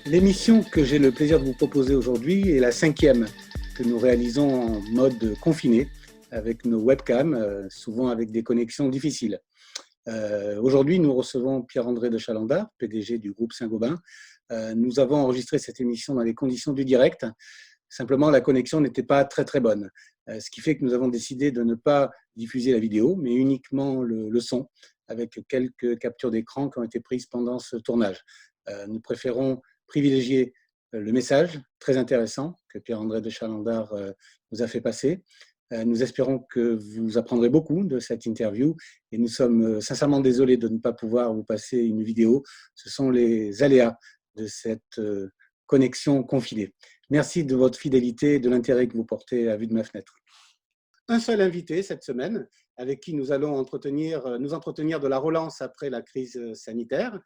L'émission que j'ai le plaisir de vous proposer aujourd'hui est la 5e que nous réalisons en mode confiné avec nos webcams, souvent avec des connexions difficiles. Aujourd'hui, nous recevons Pierre-André de Chalendar, PDG du groupe Saint-Gobain. Nous avons enregistré cette émission dans les conditions du direct. Simplement, la connexion n'était pas très bonne. Ce qui fait que nous avons décidé de ne pas diffuser la vidéo, mais uniquement le son, avec quelques captures d'écran qui ont été prises pendant ce tournage. Nous préférons privilégier le message très intéressant que Pierre-André de Chalendar nous a fait passer. Nous espérons que vous apprendrez beaucoup de cette interview et nous sommes sincèrement désolés de ne pas pouvoir vous passer une vidéo. Ce sont les aléas de cette connexion confinée. Merci de votre fidélité et de l'intérêt que vous portez à Vue de ma fenêtre. Un seul invité cette semaine avec qui nous allons nous entretenir de la relance après la crise sanitaire.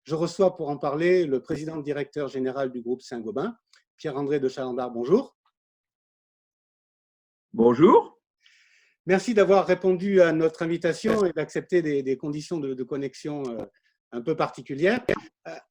Je reçois pour en parler le président directeur général du groupe Saint-Gobain, Pierre-André de Chalendar. Bonjour. Bonjour. Merci d'avoir répondu à notre invitation et d'accepter des conditions de connexion un peu particulières.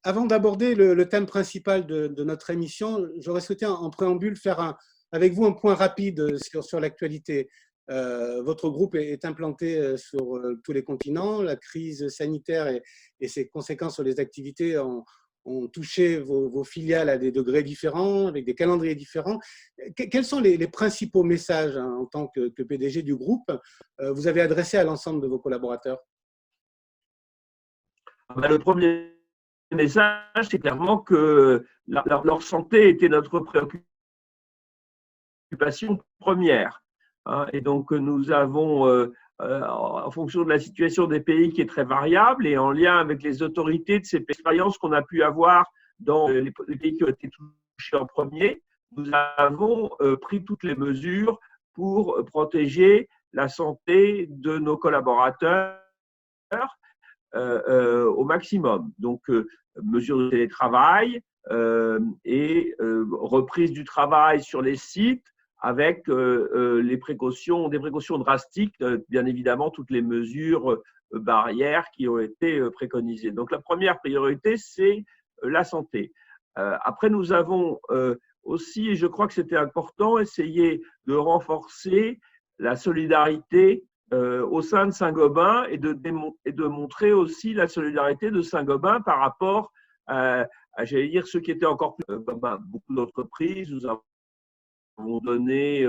Avant d'aborder le thème principal de notre émission, j'aurais souhaité en préambule faire avec vous un point rapide sur l'actualité. Votre groupe est implanté sur tous les continents. La crise sanitaire et ses conséquences sur les activités ont touché vos filiales à des degrés différents, avec des calendriers différents. Quels sont les principaux messages en tant que PDG du groupe vous avez adressés à l'ensemble de vos collaborateurs? Le premier message, c'est clairement que leur santé était notre préoccupation première. Et donc, nous avons, en fonction de la situation des pays qui est très variable et en lien avec les autorités de ces expériences qu'on a pu avoir dans les pays qui ont été touchés en premier, nous avons pris toutes les mesures pour protéger la santé de nos collaborateurs au maximum. Donc, mesures de télétravail et reprise du travail sur les sites, avec des précautions drastiques, bien évidemment, toutes les mesures barrières qui ont été préconisées. Donc, la première priorité, c'est la santé. Après, nous avons aussi, et je crois que c'était important, essayé de renforcer la solidarité au sein de Saint-Gobain et de montrer aussi la solidarité de Saint-Gobain par rapport à, j'allais dire, ceux qui étaient encore plus… beaucoup d'entreprises, nous avons donné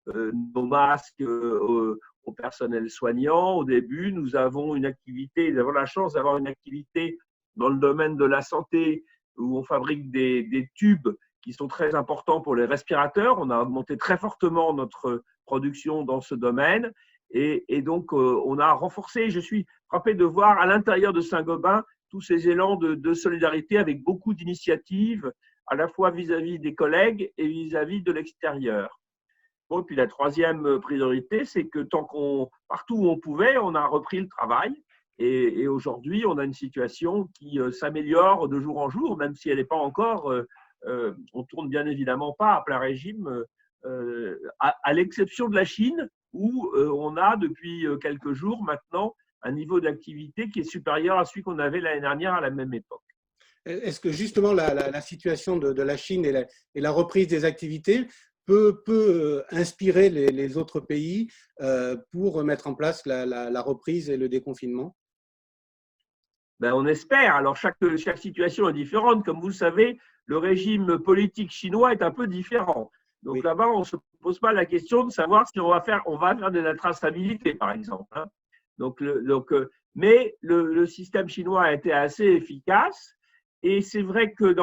nos masques au personnel soignant. Au début, nous avons la chance d'avoir une activité dans le domaine de la santé où on fabrique des tubes qui sont très importants pour les respirateurs. On a augmenté très fortement notre production dans ce domaine et donc on a renforcé. Je suis frappé de voir à l'intérieur de Saint-Gobain tous ces élans de solidarité avec beaucoup d'initiatives, à la fois vis-à-vis des collègues et vis-à-vis de l'extérieur. Bon, et puis la troisième priorité, c'est que partout où on pouvait, on a repris le travail. Et aujourd'hui, on a une situation qui s'améliore de jour en jour, même si elle n'est pas encore… on tourne bien évidemment pas à plein régime, à l'exception de la Chine, où on a depuis quelques jours maintenant un niveau d'activité qui est supérieur à celui qu'on avait l'année dernière à la même époque. Est-ce que justement la situation de la Chine et la reprise des activités peut inspirer les autres pays pour mettre en place la reprise et le déconfinement? On espère. Alors, chaque situation est différente. Comme vous le savez, le régime politique chinois est un peu différent. Donc, oui. Là-bas, on ne se pose pas la question de savoir si on va faire de la traçabilité, par exemple. Mais le système chinois a été assez efficace. Et c'est vrai que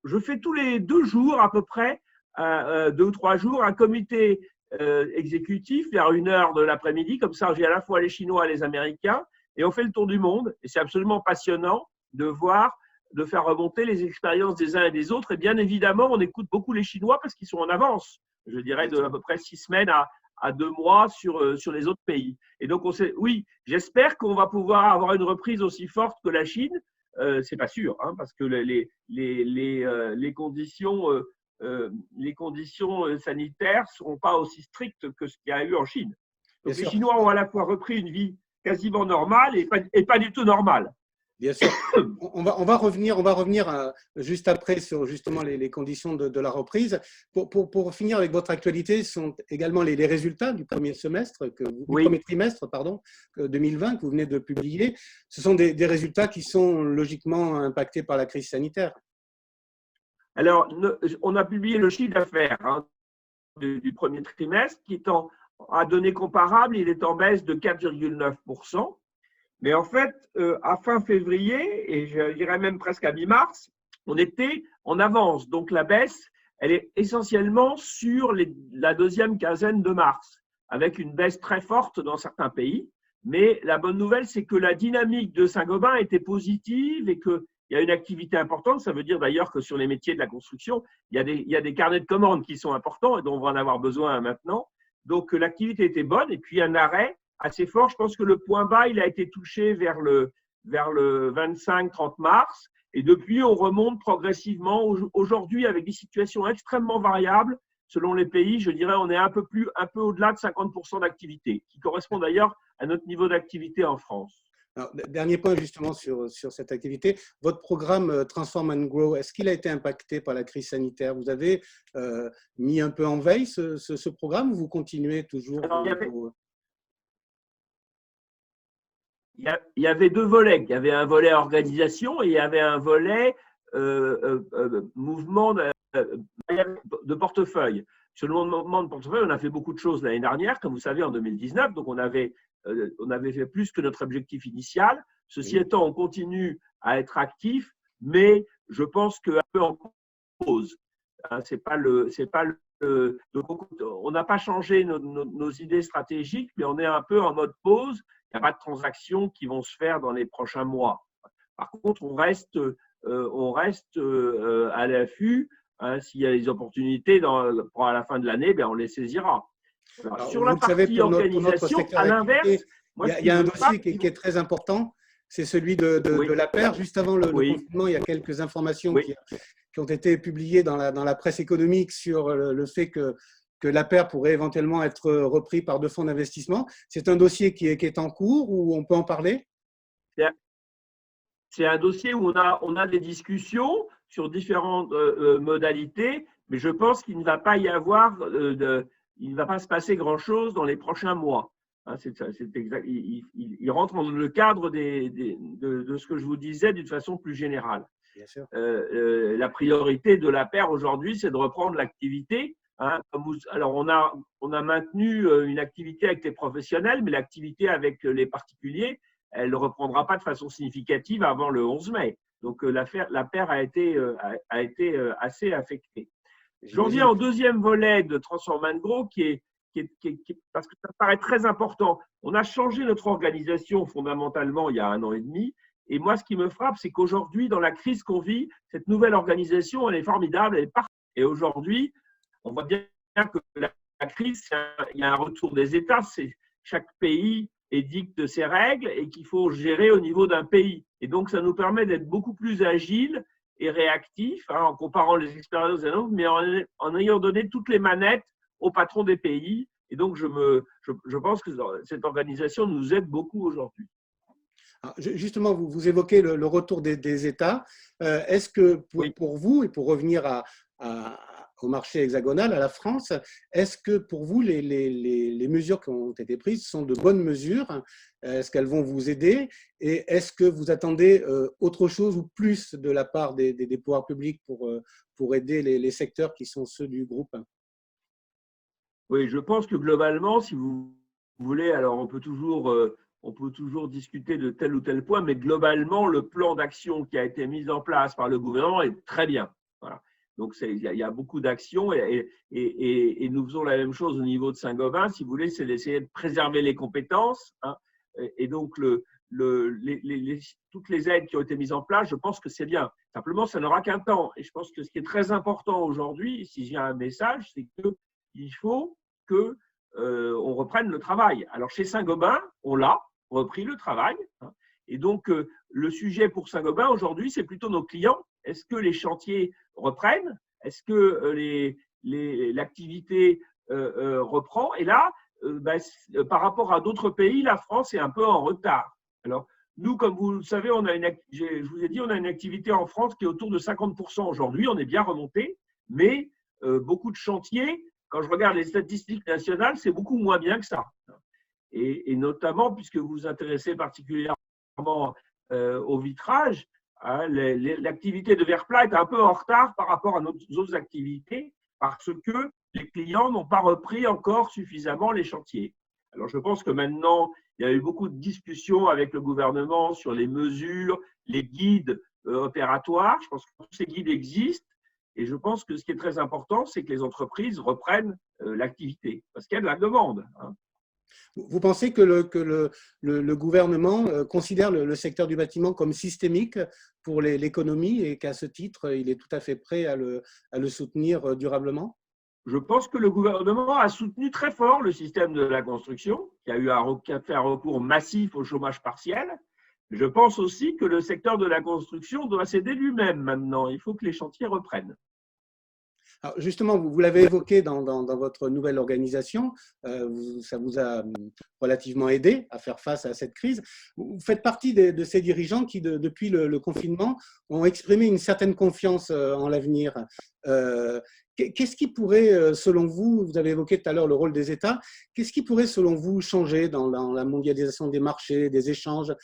je fais tous les 2 jours à peu près, 2 ou 3 jours, un comité exécutif vers 1h de l'après-midi. Comme ça, j'ai à la fois les Chinois et les Américains et on fait le tour du monde. Et c'est absolument passionnant de faire remonter les expériences des uns et des autres. Et bien évidemment, on écoute beaucoup les Chinois parce qu'ils sont en avance, je dirais, de à peu près 6 semaines à 2 mois sur les autres pays. Et donc, oui, j'espère qu'on va pouvoir avoir une reprise aussi forte que la Chine. C'est pas sûr, hein, parce que les conditions sanitaires ne seront pas aussi strictes que ce qu'il y a eu en Chine. Donc, les Chinois ont à la fois repris une vie quasiment normale et pas du tout normale. Bien sûr. On va revenir juste après sur justement les conditions de la reprise. Pour finir avec votre actualité, ce sont également les résultats du premier semestre, du Oui. premier trimestre, pardon, 2020 que vous venez de publier. Ce sont des résultats qui sont logiquement impactés par la crise sanitaire. Alors, on a publié le chiffre d'affaires du premier trimestre qui est à données comparables, il est en baisse de 4,9%. Mais en fait, à fin février, et je dirais même presque à mi-mars, on était en avance. Donc la baisse, elle est essentiellement sur la deuxième quinzaine de mars, avec une baisse très forte dans certains pays. Mais la bonne nouvelle, c'est que la dynamique de Saint-Gobain était positive et qu'il y a une activité importante. Ça veut dire d'ailleurs que sur les métiers de la construction, il y a des carnets de commandes qui sont importants et dont on va en avoir besoin maintenant. Donc l'activité était bonne et puis un arrêt assez fort. Je pense que le point bas, il a été touché vers le 25-30 mars. Et depuis, on remonte progressivement. Aujourd'hui, avec des situations extrêmement variables, selon les pays, je dirais on est un peu au-delà de 50% d'activité, qui correspond d'ailleurs à notre niveau d'activité en France. Alors, dernier point justement sur cette activité. Votre programme Transform and Grow, est-ce qu'il a été impacté par la crise sanitaire? Vous avez mis un peu en veille ce programme ou vous continuez toujours? Alors, il y avait deux volets. Il y avait un volet organisation et il y avait un volet mouvement de portefeuille. Sur le mouvement de portefeuille, on a fait beaucoup de choses l'année dernière, comme vous savez, en 2019. Donc, on avait fait plus que notre objectif initial. Ceci étant, on continue à être actif, mais je pense qu'un peu en pause. On n'a pas changé nos idées stratégiques, mais on est un peu en mode pause. Il n'y a pas de transactions qui vont se faire dans les prochains mois. Par contre, on reste à l'affût. S'il y a des opportunités pour à la fin de l'année, on les saisira. Alors, sur la partie organisation, à l'inverse, il y a un dossier qui est très important, c'est celui de l'APER. Juste avant le confinement, il y a quelques informations qui ont été publiées dans la presse économique sur le fait que l'APER pourrait éventuellement être repris par 2 fonds d'investissement. C'est un dossier qui est en cours ou on peut en parler? C'est un dossier où on a des discussions sur différentes modalités, mais je pense qu'il ne va pas y avoir il ne va pas se passer grand-chose dans les prochains mois. C'est exact. Il rentre dans le cadre de ce que je vous disais d'une façon plus générale. Bien sûr. La priorité de l'APER aujourd'hui, c'est de reprendre l'activité. Alors, on a maintenu une activité avec les professionnels, mais l'activité avec les particuliers, elle ne reprendra pas de façon significative avant le 11 mai. Donc, l'APER a été assez affectée. J'en viens au deuxième volet de Transform and Grow parce que ça paraît très important. On a changé notre organisation fondamentalement il y a 1 an et demi. Et moi, ce qui me frappe, c'est qu'aujourd'hui, dans la crise qu'on vit, cette nouvelle organisation, elle est formidable, elle est parfaite. Et aujourd'hui, on voit bien que la crise, il y a un retour des États. Chaque pays édicte ses règles et qu'il faut gérer au niveau d'un pays. Et donc, ça nous permet d'être beaucoup plus agiles et réactifs en comparant les expériences des autres, mais en ayant donné toutes les manettes aux patrons des pays. Et donc, je pense que cette organisation nous aide beaucoup aujourd'hui. Justement, vous évoquez le retour des États. Est-ce que pour vous, et pour revenir au marché hexagonal, à la France, est-ce que pour vous, les mesures qui ont été prises sont de bonnes mesures? Est-ce qu'elles vont vous aider? Et est-ce que vous attendez autre chose ou plus de la part des pouvoirs publics pour aider les secteurs qui sont ceux du groupe? Oui, je pense que globalement, si vous voulez, alors on peut toujours discuter de tel ou tel point, mais globalement, le plan d'action qui a été mis en place par le gouvernement est très bien. Voilà. Donc, il y a beaucoup d'actions et nous faisons la même chose au niveau de Saint-Gobain. Si vous voulez, c'est d'essayer de préserver les compétences. Et donc, toutes les aides qui ont été mises en place, je pense que c'est bien. Simplement, ça n'aura qu'un temps. Et je pense que ce qui est très important aujourd'hui, si j'ai un message, c'est qu'il faut qu'on reprenne le travail. Alors, chez Saint-Gobain, on l'a repris le travail. Et donc, le sujet pour Saint-Gobain aujourd'hui, c'est plutôt nos clients. Est-ce que les chantiers reprennent? Est-ce que l'activité reprend? Et là, par rapport à d'autres pays, la France est un peu en retard. Alors, Nous, comme vous le savez, je vous ai dit, on a une activité en France qui est autour de 50% aujourd'hui. On est bien remonté, mais beaucoup de chantiers, quand je regarde les statistiques nationales, c'est beaucoup moins bien que ça. Et notamment, puisque vous vous intéressez particulièrement au vitrage, hein, l'activité de verre plat est un peu en retard par rapport à nos autres activités parce que les clients n'ont pas repris encore suffisamment les chantiers. Alors, je pense que maintenant, il y a eu beaucoup de discussions avec le gouvernement sur les mesures, les guides opératoires. Je pense que tous ces guides existent. Et je pense que ce qui est très important, c'est que les entreprises reprennent l'activité parce qu'il y a de la demande. Hein. Vous pensez que le gouvernement considère le secteur du bâtiment comme systémique pour l'économie et qu'à ce titre, il est tout à fait prêt à le soutenir durablement? Je pense que le gouvernement a soutenu très fort le système de la construction, qui a fait un recours massif au chômage partiel. Je pense aussi que le secteur de la construction doit s'aider lui-même maintenant. Il faut que les chantiers reprennent. Alors justement, vous l'avez évoqué dans votre nouvelle organisation, ça vous a relativement aidé à faire face à cette crise. Vous faites partie de ces dirigeants qui, depuis le confinement, ont exprimé une certaine confiance en l'avenir. Qu'est-ce qui pourrait, selon vous, vous avez évoqué tout à l'heure le rôle des États, qu'est-ce qui pourrait, selon vous, changer dans la mondialisation des marchés, des échanges,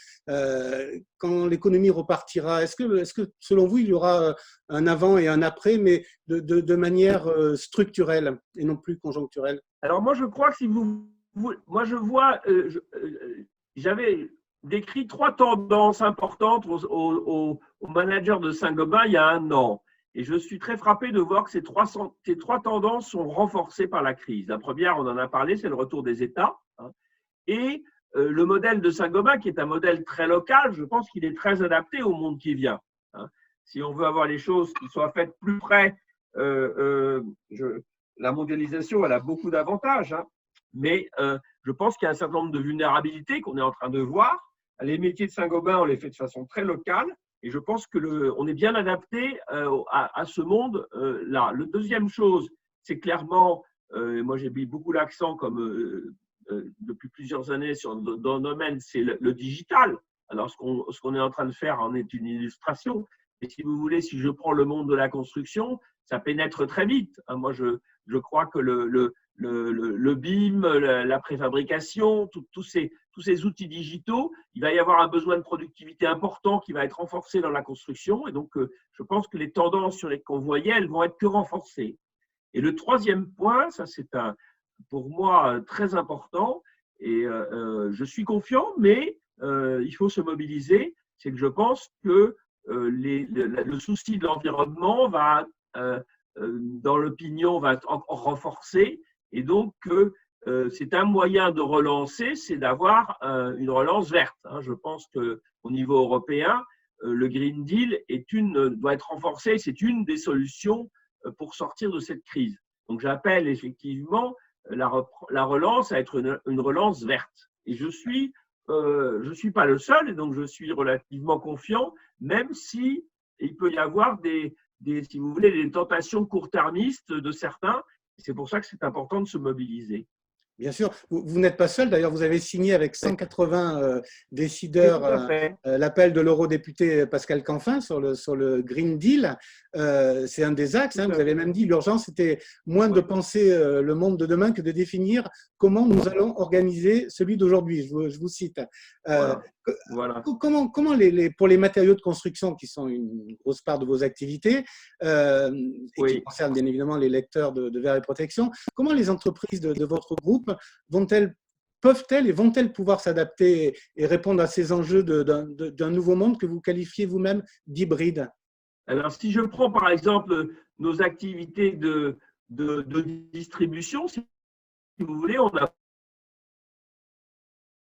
quand l'économie repartira? Est-ce que, selon vous, il y aura un avant et un après, mais de manière structurelle et non plus conjoncturelle? Alors moi, je crois que moi je vois, j'avais décrit 3 tendances importantes aux managers de Saint-Gobain il y a 1 an. Et je suis très frappé de voir que ces 3 tendances sont renforcées par la crise. La première, on en a parlé, c'est le retour des États. Hein, et le modèle de Saint-Gobain, qui est un modèle très local, je pense qu'il est très adapté au monde qui vient. Hein. Si on veut avoir les choses qui soient faites plus près, la mondialisation, elle a beaucoup d'avantages. Hein, mais je pense qu'il y a un certain nombre de vulnérabilités qu'on est en train de voir. Les métiers de Saint-Gobain, on les fait de façon très locale. Et je pense qu'on est bien adapté à ce monde-là. La deuxième chose, c'est clairement, moi j'ai mis beaucoup l'accent comme depuis plusieurs années dans le domaine, c'est le digital. Alors ce qu'on est en train de faire en est une illustration. Et si vous voulez, si je prends le monde de la construction, ça pénètre très vite. Moi je crois que le BIM, la préfabrication, tous ces outils digitaux, il va y avoir un besoin de productivité important qui va être renforcé dans la construction. Et donc, je pense que les tendances sur les qu'on voyait, elles vont être que renforcées. Et le troisième point, ça c'est pour moi très important, et je suis confiant, mais il faut se mobiliser, c'est que je pense que le souci de l'environnement va, dans l'opinion, va être renforcé. Et donc, c'est un moyen de relancer, c'est d'avoir une relance verte. Je pense qu'au niveau européen, le Green Deal doit être renforcé. C'est une des solutions pour sortir de cette crise. Donc, j'appelle effectivement la relance à être une relance verte. Et je suis pas le seul, et donc je suis relativement confiant, même si il peut y avoir si vous voulez, des tentations court-termistes de certains. C'est pour ça que c'est important de se mobiliser. Bien sûr, vous n'êtes pas seul. D'ailleurs, vous avez signé avec 180 décideurs l'appel de l'eurodéputé Pascal Canfin sur le Green Deal. C'est un des axes. Vous avez même dit l'urgence était moins de penser le monde de demain que de définir comment nous allons organiser celui d'aujourd'hui. Je vous cite. Voilà. Comment pour les matériaux de construction, qui sont une grosse part de vos activités, et qui concernent bien évidemment les lecteurs de verre et protection, comment les entreprises de votre groupe peuvent-elles et vont-elles pouvoir s'adapter et répondre à ces enjeux d'un nouveau monde que vous qualifiez vous-même d'hybride? Alors, si je prends par exemple nos activités de distribution, si vous voulez, on a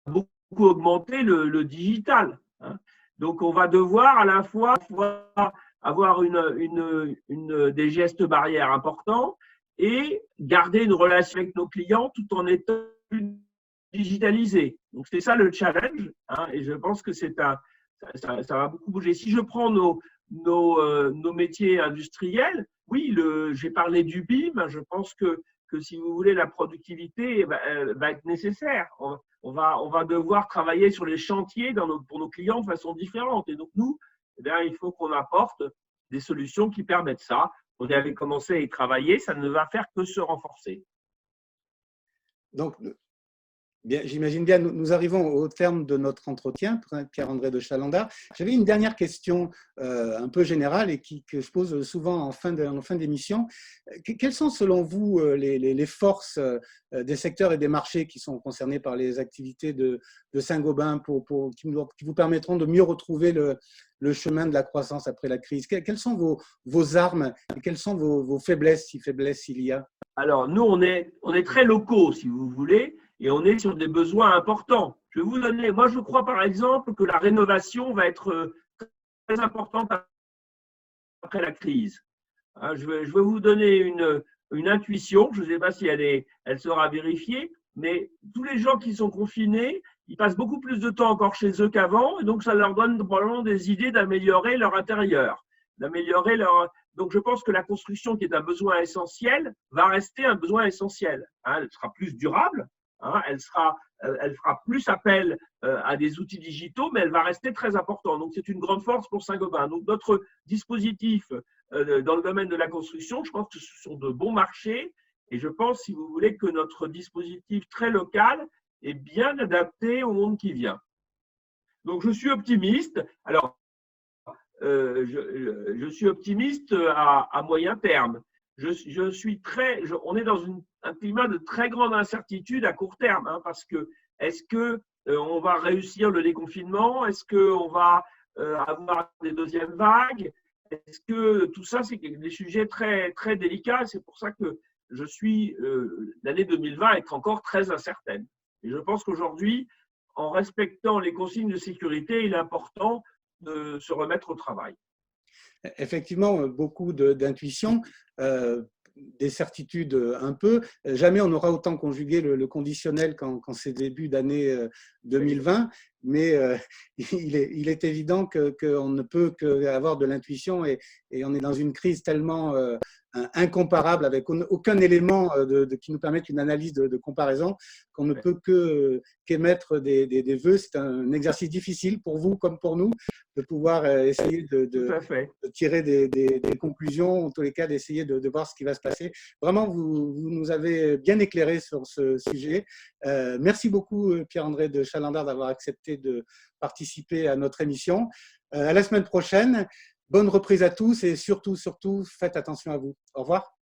beaucoup augmenté le digital. Hein. Donc, on va devoir à la fois avoir des gestes barrières importants et garder une relation avec nos clients tout en étant digitalisé. Donc, c'est ça le challenge. Hein, et je pense que ça va beaucoup bouger. Si je prends nos métiers industriels, oui, j'ai parlé du BIM. Je pense que si vous voulez, la productivité va être nécessaire. on va devoir travailler sur les chantiers pour nos clients de façon différente. Et donc, nous, eh bien, il faut qu'on apporte des solutions qui permettent ça. On avait commencé à y travailler, ça ne va faire que se renforcer. Donc, bien, j'imagine bien, nous arrivons au terme de notre entretien, Pierre-André de Chalandard. J'avais une dernière question un peu générale et que je pose souvent en fin d'émission. Quelles sont selon vous les forces des secteurs et des marchés qui sont concernés par les activités de Saint-Gobain qui vous permettront de mieux retrouver le chemin de la croissance après la crise? Quelles sont vos armes et quelles sont vos faiblesses, si faiblesses il y a? Alors, nous, on est très locaux, si vous voulez, et on est sur des besoins importants. Je vais vous donner, moi, je crois par exemple que la rénovation va être très importante après la crise. Je vais vous donner une intuition, je ne sais pas si elle sera vérifiée, mais tous les gens qui sont confinés, ils passent beaucoup plus de temps encore chez eux qu'avant, et donc ça leur donne probablement des idées d'améliorer leur intérieur, d'améliorer leur… Donc, je pense que la construction, qui est un besoin essentiel, va rester un besoin essentiel. Elle sera plus durable, elle fera plus appel à des outils digitaux, mais elle va rester très importante. Donc, c'est une grande force pour Saint-Gobain. Donc, notre dispositif dans le domaine de la construction, je pense que ce sont de bons marchés. Et je pense, si vous voulez, que notre dispositif très local est bien adapté au monde qui vient. Donc, je suis optimiste. Alors, je suis optimiste à moyen terme. On est dans un climat de très grande incertitude à court terme, parce que est-ce que on va réussir le déconfinement? Est-ce qu'on va avoir des deuxièmes vagues? Est-ce que tout ça, c'est des sujets très, très délicats? C'est pour ça que l'année 2020 est encore très incertaine. Et je pense qu'aujourd'hui, en respectant les consignes de sécurité, il est important de se remettre au travail. Effectivement, beaucoup d'intuition, des certitudes un peu. Jamais on n'aura autant conjugué le conditionnel qu'en ces débuts d'année 2020, mais il est évident qu'on ne peut qu'avoir de l'intuition et on est dans une crise tellement incomparable, avec aucun élément qui nous permette une analyse de comparaison, qu'on ne peut qu'émettre des vœux. C'est un exercice difficile pour vous comme pour nous de pouvoir essayer de tirer des conclusions, en tous les cas d'essayer de voir ce qui va se passer. Vraiment, vous nous avez bien éclairé sur ce sujet. Merci beaucoup Pierre-André de Chalandard d'avoir accepté de participer à notre émission. À la semaine prochaine. Bonne reprise à tous et surtout, faites attention à vous. Au revoir.